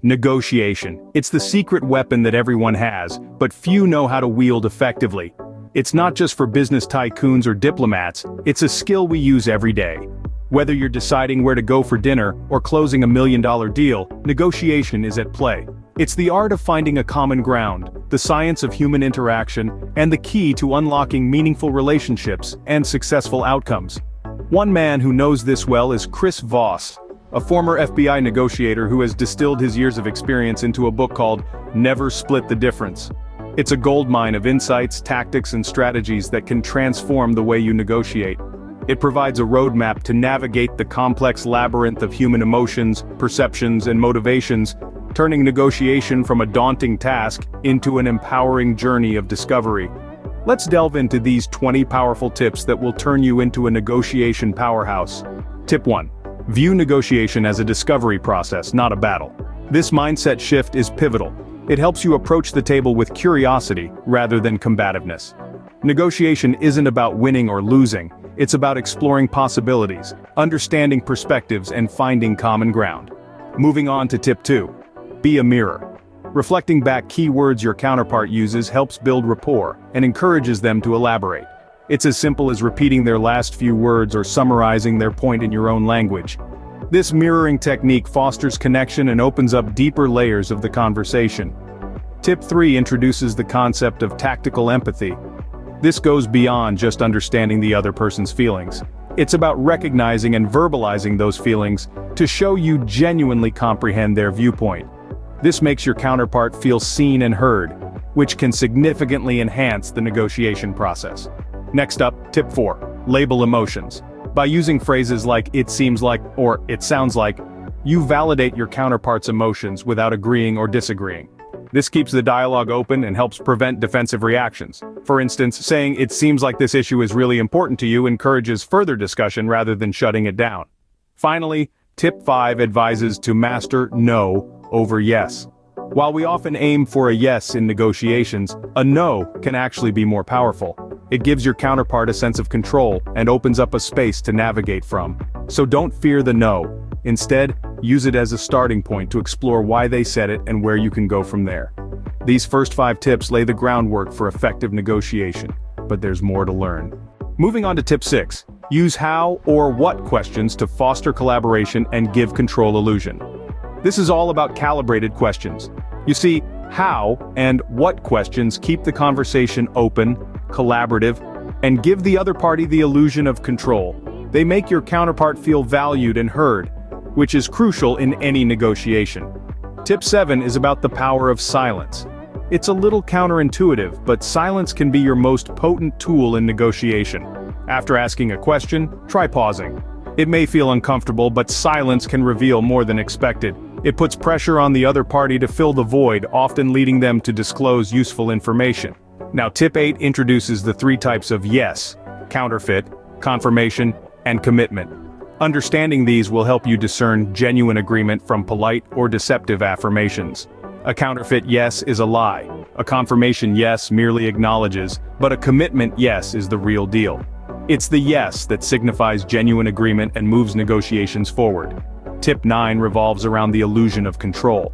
Negotiation. It's the secret weapon that everyone has, but few know how to wield effectively. It's not just for business tycoons or diplomats, it's a skill we use every day. Whether you're deciding where to go for dinner or closing $1 million deal, negotiation is at play. It's the art of finding a common ground, the science of human interaction, and the key to unlocking meaningful relationships and successful outcomes. One man who knows this well is Chris Voss, a former FBI negotiator who has distilled his years of experience into a book called Never Split the Difference. It's a goldmine of insights, tactics, and strategies that can transform the way you negotiate. It provides a roadmap to navigate the complex labyrinth of human emotions, perceptions, and motivations, turning negotiation from a daunting task into an empowering journey of discovery. Let's delve into these 20 powerful tips that will turn you into a negotiation powerhouse. Tip 1. View negotiation as a discovery process, not a battle. This mindset shift is pivotal. It helps you approach the table with curiosity rather than combativeness. Negotiation isn't about winning or losing, it's about exploring possibilities, understanding perspectives, and finding common ground. Moving on to tip 2. Be a mirror. Reflecting back keywords your counterpart uses helps build rapport and encourages them to elaborate. It's as simple as repeating their last few words or summarizing their point in your own language. This mirroring technique fosters connection and opens up deeper layers of the conversation. Tip 3 introduces the concept of tactical empathy. This goes beyond just understanding the other person's feelings. It's about recognizing and verbalizing those feelings to show you genuinely comprehend their viewpoint. This makes your counterpart feel seen and heard, which can significantly enhance the negotiation process. Next up, tip 4. Label emotions. By using phrases like "it seems like" or "it sounds like," you validate your counterpart's emotions without agreeing or disagreeing. This keeps the dialogue open and helps prevent defensive reactions. For instance, saying "it seems like this issue is really important to you" encourages further discussion rather than shutting it down. Finally, tip 5 advises to master no over yes. While we often aim for a yes in negotiations, a no can actually be more powerful. It gives your counterpart a sense of control and opens up a space to navigate from. So don't fear the no. Instead, use it as a starting point to explore why they said it and where you can go from there. These first 5 tips lay the groundwork for effective negotiation, but there's more to learn. Moving on to tip 6. Use how or what questions to foster collaboration and give control illusion. This is all about calibrated questions. You see, how and what questions keep the conversation open, collaborative, and give the other party the illusion of control. They make your counterpart feel valued and heard, which is crucial in any negotiation. Tip 7 is about the power of silence. It's a little counterintuitive, but silence can be your most potent tool in negotiation. After asking a question, try pausing. It may feel uncomfortable, but silence can reveal more than expected. It puts pressure on the other party to fill the void, often leading them to disclose useful information. Now, tip 8 introduces the 3 types of yes: counterfeit, confirmation, and commitment. Understanding these will help you discern genuine agreement from polite or deceptive affirmations. A counterfeit yes is a lie. A confirmation yes merely acknowledges, but a commitment yes is the real deal. It's the yes that signifies genuine agreement and moves negotiations forward. Tip 9 revolves around the illusion of control.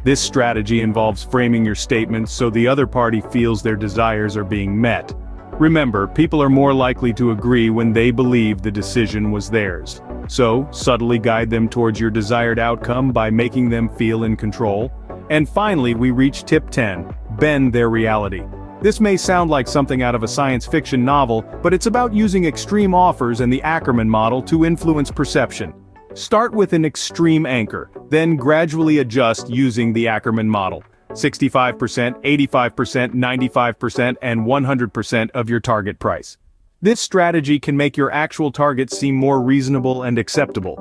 This strategy involves framing your statements so the other party feels their desires are being met. Remember, people are more likely to agree when they believe the decision was theirs. So, subtly guide them towards your desired outcome by making them feel in control. And finally, we reach tip 10, bend their reality. This may sound like something out of a science fiction novel, but it's about using extreme offers and the Ackerman model to influence perception. Start with an extreme anchor, then gradually adjust using the Ackerman model. 65%, 85%, 95%, and 100% of your target price. This strategy can make your actual target seem more reasonable and acceptable.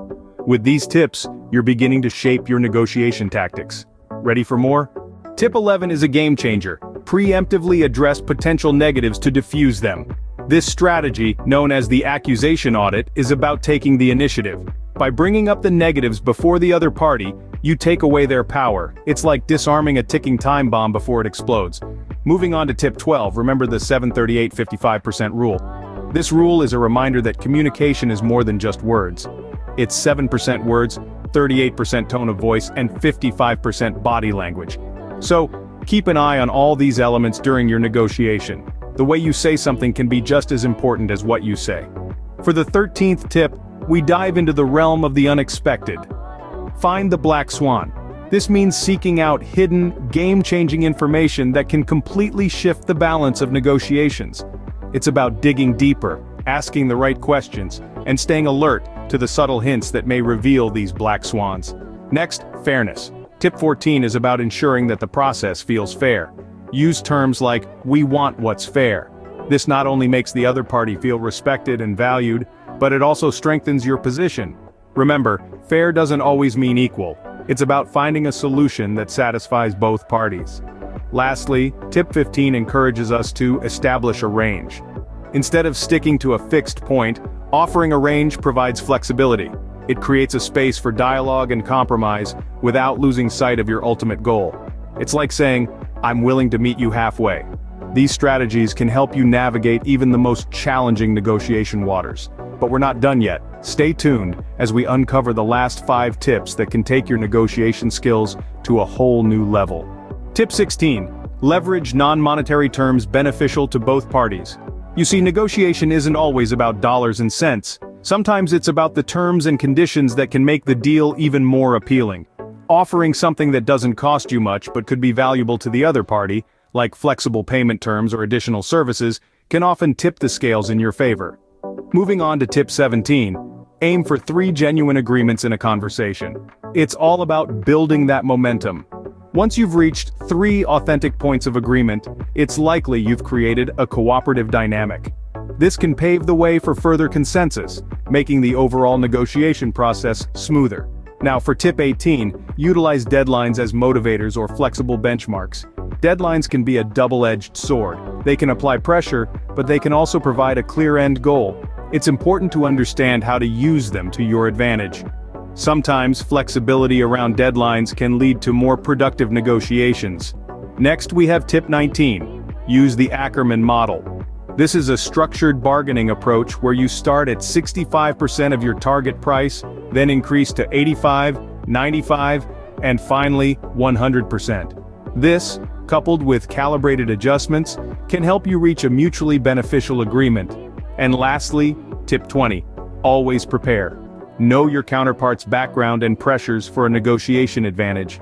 With these tips, you're beginning to shape your negotiation tactics. Ready for more? Tip 11 is a game changer. Preemptively address potential negatives to diffuse them. This strategy, known as the accusation audit, is about taking the initiative. By bringing up the negatives before the other party, you take away their power. It's like disarming a ticking time bomb before it explodes. Moving on to tip 12, remember the 7-38-55% rule. This rule is a reminder that communication is more than just words. It's 7% words, 38% tone of voice, and 55% body language. So, keep an eye on all these elements during your negotiation. The way you say something can be just as important as what you say. For the 13th tip, we dive into the realm of the unexpected. Find the black swan. This means seeking out hidden, game-changing information that can completely shift the balance of negotiations. It's about digging deeper, asking the right questions, and staying alert to the subtle hints that may reveal these black swans. Next, fairness. Tip 14 is about ensuring that the process feels fair. Use terms like, "we want what's fair." This not only makes the other party feel respected and valued, but it also strengthens your position. Remember, fair doesn't always mean equal. It's about finding a solution that satisfies both parties. Lastly, tip 15 encourages us to establish a range. Instead of sticking to a fixed point, offering a range provides flexibility. It creates a space for dialogue and compromise without losing sight of your ultimate goal. It's like saying, "I'm willing to meet you halfway." These strategies can help you navigate even the most challenging negotiation waters. But we're not done yet. Stay tuned as we uncover the last 5 tips that can take your negotiation skills to a whole new level. Tip 16. Leverage non-monetary terms beneficial to both parties. You see, negotiation isn't always about dollars and cents. Sometimes it's about the terms and conditions that can make the deal even more appealing. Offering something that doesn't cost you much but could be valuable to the other party, like flexible payment terms or additional services, can often tip the scales in your favor. Moving on to tip 17, aim for 3 genuine agreements in a conversation. It's all about building that momentum. Once you've reached 3 authentic points of agreement, it's likely you've created a cooperative dynamic. This can pave the way for further consensus, making the overall negotiation process smoother. Now for tip 18, utilize deadlines as motivators or flexible benchmarks. Deadlines can be a double-edged sword. They can apply pressure, but they can also provide a clear end goal. It's important to understand how to use them to your advantage. Sometimes flexibility around deadlines can lead to more productive negotiations. Next we have tip 19, use the Ackerman model. This is a structured bargaining approach where you start at 65% of your target price, then increase to 85, 95, and finally 100%. This, coupled with calibrated adjustments, can help you reach a mutually beneficial agreement. And lastly, tip 20, always prepare. Know your counterpart's background and pressures for a negotiation advantage.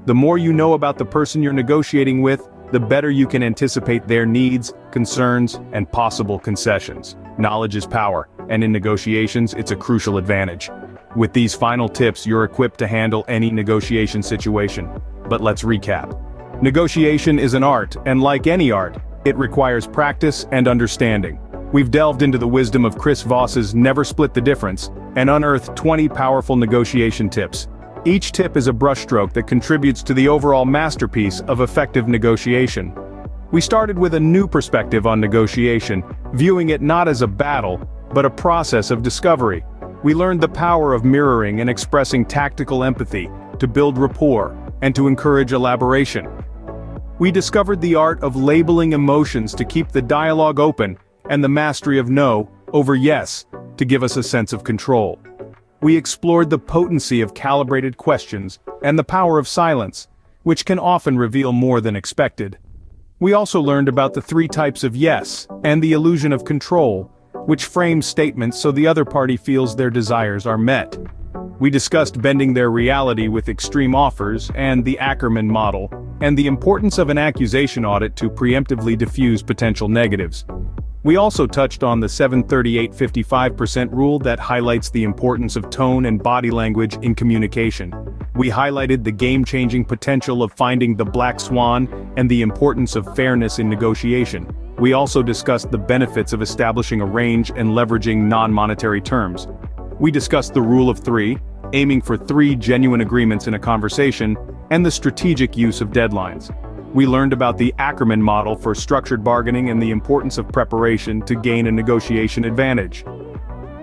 The more you know about the person you're negotiating with, the better you can anticipate their needs, concerns, and possible concessions. Knowledge is power, and in negotiations, it's a crucial advantage. With these final tips, you're equipped to handle any negotiation situation. But let's recap. Negotiation is an art, and like any art, it requires practice and understanding. We've delved into the wisdom of Chris Voss's Never Split the Difference, and unearthed 20 powerful negotiation tips. Each tip is a brushstroke that contributes to the overall masterpiece of effective negotiation. We started with a new perspective on negotiation, viewing it not as a battle, but a process of discovery. We learned the power of mirroring and expressing tactical empathy, to build rapport, and to encourage elaboration. We discovered the art of labeling emotions to keep the dialogue open, and the mastery of no over yes, to give us a sense of control. We explored the potency of calibrated questions, and the power of silence, which can often reveal more than expected. We also learned about the 3 types of yes, and the illusion of control, which frames statements so the other party feels their desires are met. We discussed bending their reality with extreme offers, and the Ackerman model, and the importance of an accusation audit to preemptively diffuse potential negatives. We also touched on the 738-55% rule that highlights the importance of tone and body language in communication. We highlighted the game-changing potential of finding the black swan and the importance of fairness in negotiation. We also discussed the benefits of establishing a range and leveraging non-monetary terms. We discussed the rule of 3, aiming for 3 genuine agreements in a conversation, and the strategic use of deadlines. We learned about the Ackerman model for structured bargaining and the importance of preparation to gain a negotiation advantage.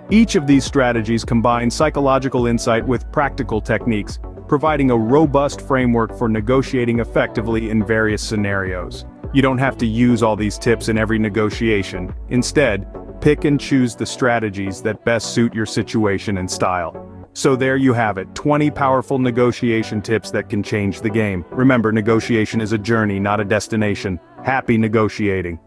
Each of these strategies combines psychological insight with practical techniques, providing a robust framework for negotiating effectively in various scenarios. You don't have to use all these tips in every negotiation. Instead, pick and choose the strategies that best suit your situation and style. So there you have it, 20 powerful negotiation tips that can change the game. Remember, negotiation is a journey, not a destination. Happy negotiating.